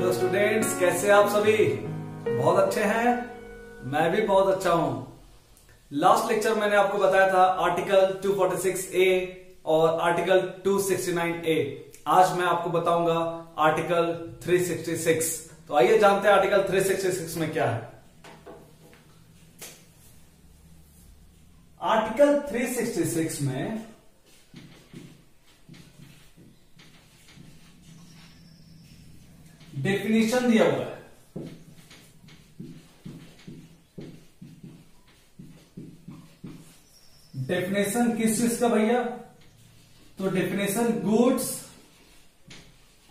Hello students, कैसे आप सभी? बहुत अच्छे हैं। मैं भी बहुत अच्छा हूं। लास्ट लेक्चर मैंने आपको बताया था आर्टिकल 246A और आर्टिकल 269A। आज मैं आपको बताऊंगा आर्टिकल 366। तो आइए जानते हैं आर्टिकल 366 में क्या है। आर्टिकल 366 में डेफिनेशन दिया हुआ है। डेफिनेशन किस चीज का भैया? तो definition goods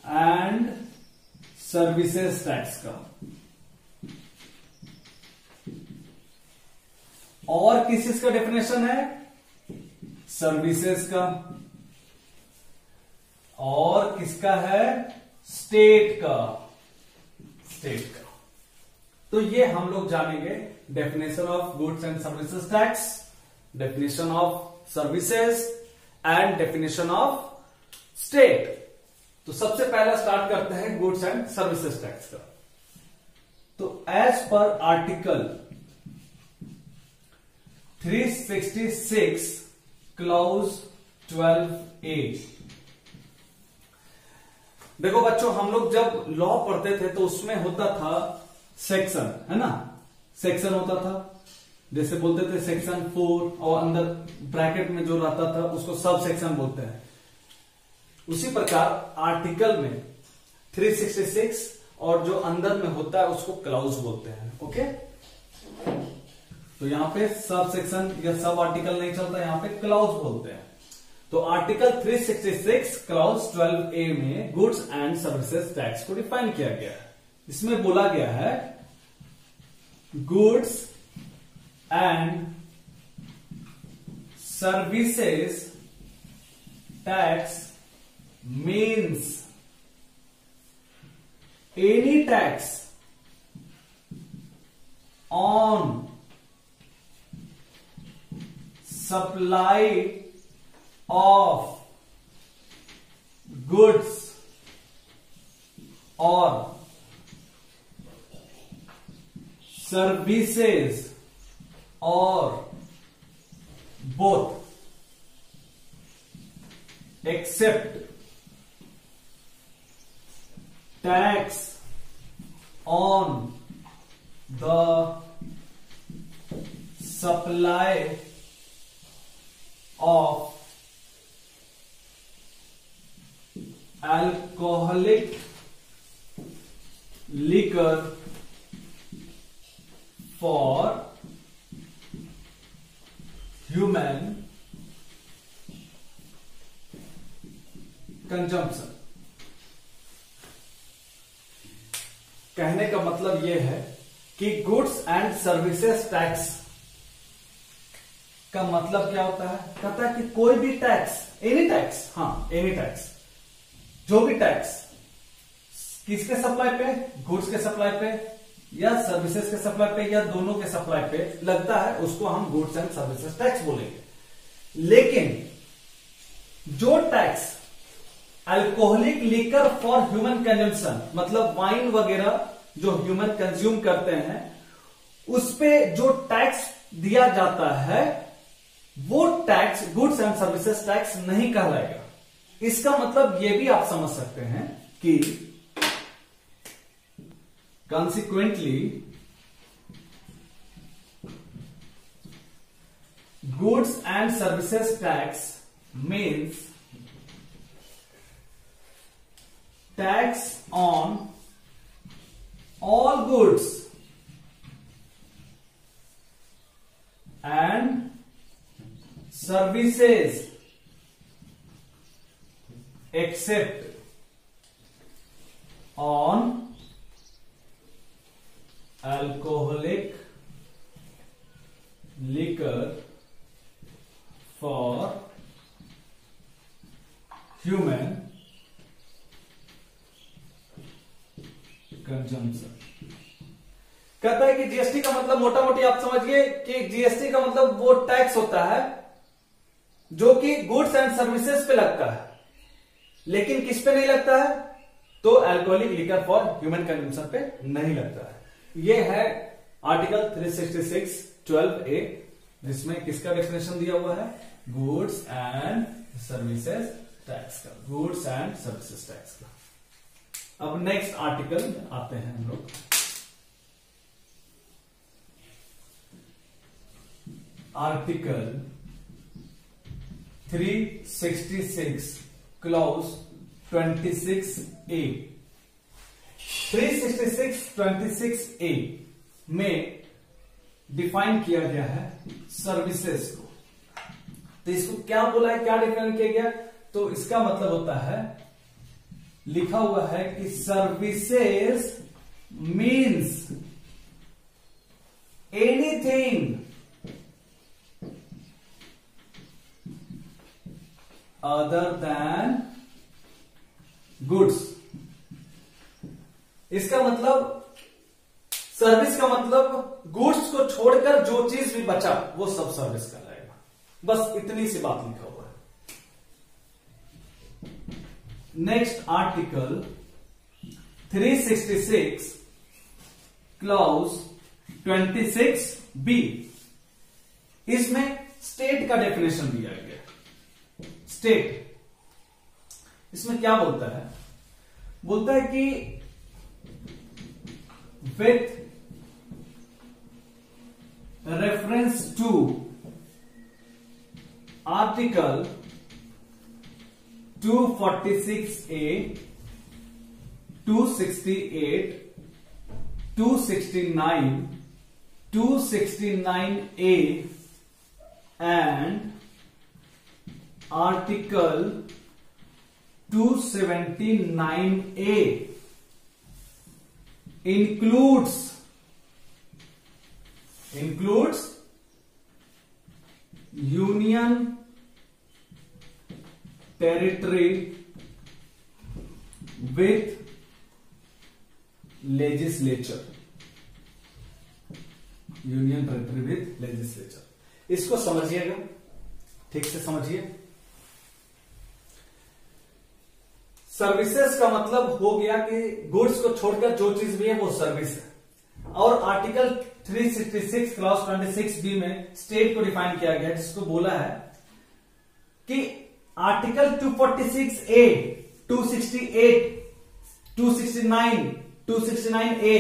and services tax का। और किस चीज का डेफिनेशन है? सर्विसेज का। और किसका है? स्टेट का। स्टेट का। तो ये हम लोग जानेंगे definition of goods and services tax, definition of services and definition of state. तो सबसे पहला स्टार्ट करते हैं गुड्स एंड सर्विसेज टैक्स का। तो as per article 366 clause 12A। देखो बच्चों, हम लोग जब लॉ पढ़ते थे तो उसमें होता था सेक्शन, है ना? सेक्शन होता था, जैसे बोलते थे सेक्शन 4, और अंदर ब्रैकेट में जो रहता था उसको सब सेक्शन बोलते हैं। उसी प्रकार आर्टिकल में 366 और जो अंदर में होता है उसको क्लाउज बोलते हैं। ओके, तो यहां पे सब सेक्शन या सब आर्टिकल नहीं चलता, यहां पे क्लाउज बोलते हैं। तो आर्टिकल 366 क्लॉज 12A में गुड्स एंड सर्विसेज टैक्स को डिफाइन किया गया है। इसमें बोला गया है goods and services tax means any tax on supply of goods or services or both, except tax on the supply of alcoholic liquor for human consumption। कहने का मतलब यह है कि गुड्स एंड सर्विसेज टैक्स का मतलब क्या होता है? कहता है कि कोई भी टैक्स, एनी टैक्स, हाँ एनी टैक्स, जो भी टैक्स किसके सप्लाई पे? गुड्स के सप्लाई पे या सर्विसेज के सप्लाई पे या दोनों के सप्लाई पे लगता है, उसको हम गुड्स एंड सर्विसेज टैक्स बोलेंगे। लेकिन जो tax alcoholic liquor for human consumption, मतलब वाइन वगैरह जो ह्यूमन कंज्यूम करते हैं, उस पे जो टैक्स दिया जाता है वो tax goods and services tax नहीं कहलाएगा। इसका मतलब यह भी आप समझ सकते हैं कि consequently goods and services tax means tax on all goods and services except on alcoholic liquor for human consumption। कहता है कि जीएसटी का मतलब मोटा मोटी आप समझिए कि जीएसटी का मतलब वो टैक्स होता है जो कि गुड्स एंड सर्विसेज पे लगता है, लेकिन किस पे नहीं लगता है? तो alcoholic liquor for human consumption पे नहीं लगता है। ये है आर्टिकल 366(12)(a), जिसमें किसका डेफिनेशन दिया हुआ है, गुड्स एंड सर्विसेज टैक्स का, गुड्स एंड सर्विसेज टैक्स का। अब नेक्स्ट आर्टिकल आते हैं हम लोग, आर्टिकल 366 क्लॉज 26A। 366(26)(a) में डिफाइन किया गया है सर्विसेज को। तो इसको क्या बोला है, क्या डिफाइन किया गया, तो इसका मतलब होता है, लिखा हुआ है कि services means anything other than goods. इसका मतलब, सर्विस का मतलब गुड्स को छोड़कर जो चीज भी बचा वो सब सर्विस कहलाएगा। बस इतनी सी बात लिखा हुआ है। नेक्स्ट आर्टिकल 366 क्लॉज 26B, इसमें स्टेट का डेफिनेशन दिया गया। स्टेट इसमें क्या बोलता है, बोलता है कि with reference to article 246A, 268, 269, 269A and article 279A includes union territory with legislature, union territory with legislature. इसको समझिएगा, ठीक से समझिए। सर्विसेज का मतलब हो गया कि गुड्स को छोड़कर जो चीज भी है वो सर्विस है। और आर्टिकल 366 क्लॉज 26B में स्टेट को डिफाइन किया गया, जिसको बोला है कि आर्टिकल 246A, 268, 269, 269A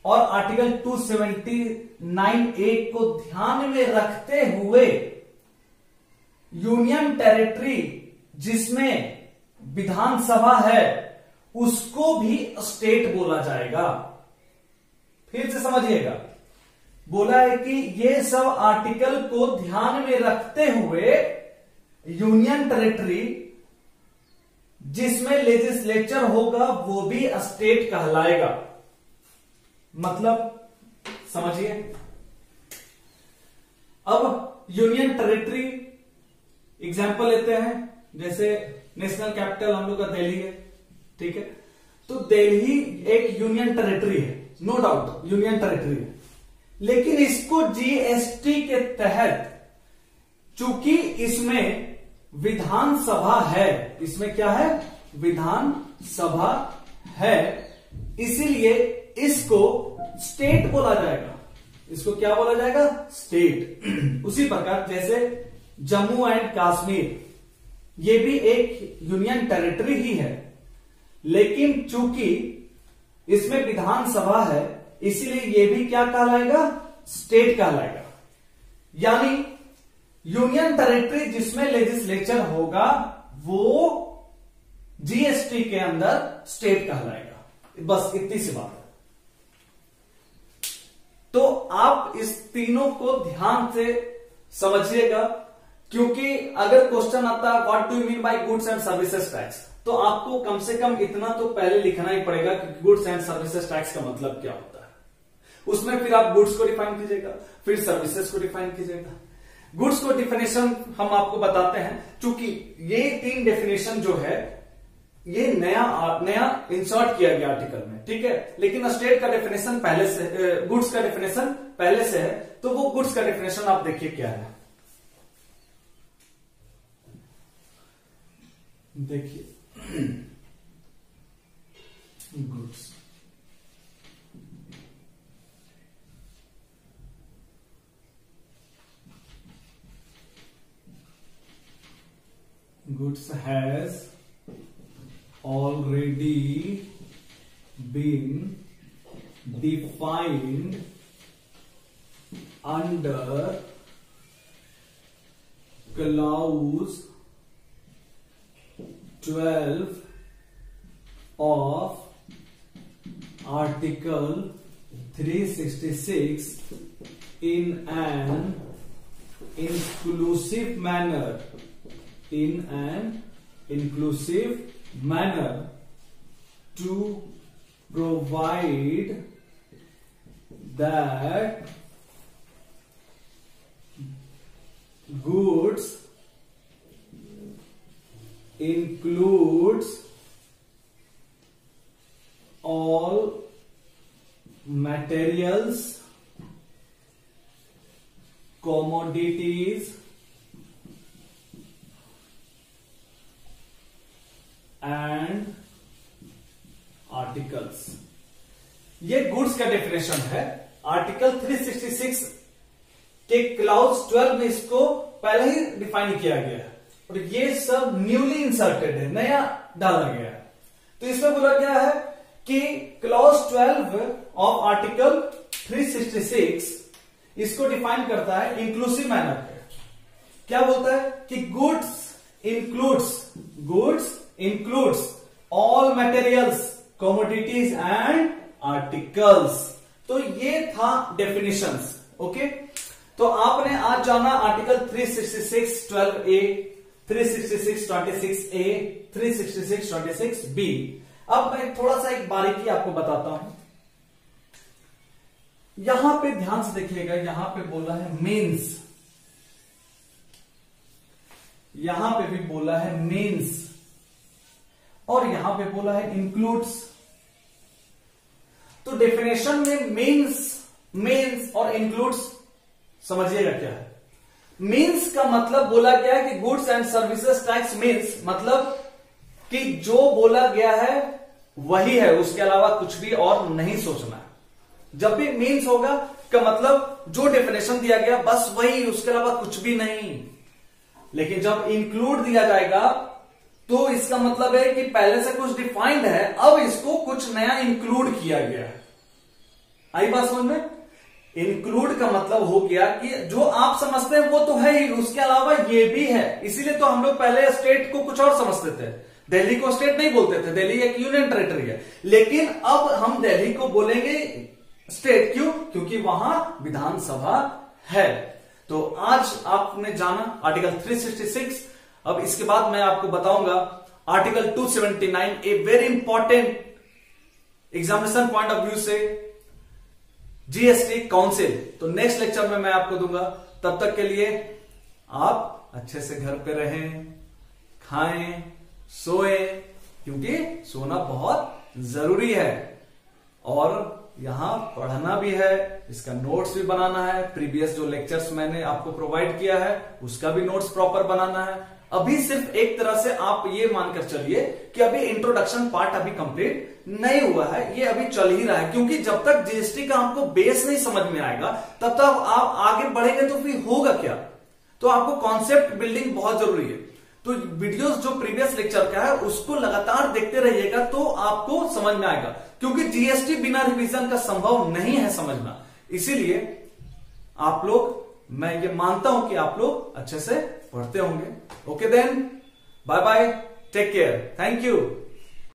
और आर्टिकल 279A को ध्यान में रखते हुए यूनियन टेरिटरी जिसमें विधानसभा है उसको भी स्टेट बोला जाएगा। फिर से समझिएगा, बोला है कि ये सब आर्टिकल को ध्यान में रखते हुए यूनियन टेरिटरी जिसमें लेजिस्लेचर होगा वो भी स्टेट कहलाएगा। मतलब समझिए, अब यूनियन टेरिटरी एग्जांपल लेते हैं, जैसे नेशनल कैपिटल हम लोग का दिल्ली है, ठीक है, तो दिल्ली एक यूनियन टेरिटरी है, नो डाउट यूनियन टेरिटरी है, लेकिन इसको जीएसटी के तहत चूंकि इसमें विधानसभा है, इसमें क्या है, विधानसभा है, इसीलिए इसको स्टेट बोला जाएगा। इसको क्या बोला जाएगा, स्टेट। उसी प्रकार जैसे जम्मू एंड कश्मीर ये भी एक यूनियन टेरिटरी ही है, लेकिन चूंकि इसमें विधानसभा है इसीलिए ये भी क्या कहलाएगा, स्टेट कहलाएगा। यानी यूनियन टेरिटरी जिसमें लेजिस्लेचर होगा वो जीएसटी के अंदर स्टेट कहलाएगा। बस इतनी सी बात है। तो आप इस तीनों को ध्यान से समझिएगा, क्योंकि अगर क्वेश्चन आता है what do you mean by goods and services tax, तो आपको कम से कम इतना तो पहले लिखना ही पड़ेगा कि गुड्स एंड सर्विसेज टैक्स का मतलब क्या होता है। उसमें फिर आप गुड्स को डिफाइन कीजिएगा, फिर सर्विसेज को डिफाइन कीजिएगा। गुड्स को डिफिनेशन हम आपको बताते हैं, चूंकि ये 3 डेफिनेशन जो है ये नया इंसर्ट किया गया आर्टिकल में, ठीक है, लेकिन स्टेट का डेफिनेशन पहले से, गुड्स का डेफिनेशन पहले से है। तो वो गुड्स का डेफिनेशन आप देखिए क्या है, देखिए goods. Goods has already been defined under clause 12 of Article 366 in an inclusive manner. In an inclusive manner to provide that goods includes all materials, commodities and articles. ये गुड्स का definition है। Article 366 के clause 12 में इसको पहले ही define किया गया है और ये सब न्यूली इंसर्टेड है, नया डाला गया है। तो इसमें बोला गया है कि क्लाउज 12 ऑफ आर्टिकल 366 इसको डिफाइन करता है इंक्लूसिव मैनर पे। क्या बोलता है कि goods includes all materials, commodities and articles। तो ये था डेफिनेशंस। ओके, तो आपने आज जाना आर्टिकल 366 12A, 366 26A, 366 26B। अब मैं थोड़ा सा एक बारीकी आपको बताता हूं। यहां पे ध्यान से देखिएगा, यहां पे बोला है मीन्स, यहां पे भी बोला है मीन्स और यहां पे बोला है इंक्लूड्स। तो डेफिनेशन में मीन्स और इंक्लूड्स समझिएगा क्या है। मीन्स का मतलब बोला गया है कि goods and services tax means, मतलब कि जो बोला गया है वही है, उसके अलावा कुछ भी और नहीं सोचना है। जब भी मीन्स होगा का मतलब जो डेफिनेशन दिया गया बस वही, उसके अलावा कुछ भी नहीं। लेकिन जब इंक्लूड दिया जाएगा तो इसका मतलब है कि पहले से कुछ डिफाइंड है, अब इसको कुछ नया इंक्लूड किया गया है। आई बात समझ में? इंक्लूड का मतलब हो गया कि जो आप समझते हैं वो तो है ही, उसके अलावा ये भी है। इसीलिए तो हम लोग पहले स्टेट को कुछ और समझते थे, दिल्ली को स्टेट नहीं बोलते थे, दिल्ली एक यूनियन टेरिटरी है। लेकिन अब हम दिल्ली को बोलेंगे स्टेट, क्यों? क्योंकि वहां विधानसभा है। तो आज आपने जाना आर्टिकल 366। अब इसके बाद मैं आपको बताऊंगा article 279, a very important examination point of view से, जीएसटी काउंसिल। तो नेक्स्ट लेक्चर में मैं आपको दूंगा। तब तक के लिए आप अच्छे से घर पे रहें, खाएं, सोएं, क्योंकि सोना बहुत जरूरी है और यहां पढ़ना भी है, इसका नोट्स भी बनाना है। प्रीवियस जो लेक्चर्स मैंने आपको प्रोवाइड किया है उसका भी नोट्स प्रॉपर बनाना है। अभी सिर्फ एक तरह से आप ये मानकर चलिए कि अभी इंट्रोडक्शन पार्ट अभी कंप्लीट नहीं हुआ है, ये अभी चल ही रहा है। क्योंकि जब तक जीएसटी का आपको बेस नहीं समझ में आएगा तब तक आप आगे बढ़ेंगे तो फिर होगा क्या? तो आपको कॉन्सेप्ट बिल्डिंग बहुत जरूरी है। तो वीडियोस जो प्रीवियस लेक्चर का है उसको लगातार देखते रहिएगा तो आपको समझ में आएगा, क्योंकि जीएसटी बिना रिवीजन का संभव नहीं है समझना। इसीलिए आप लोग, मैं ये मानता हूं कि आप लोग अच्छे से पढ़ते होंगे। Okay then, bye bye, take care, thank you.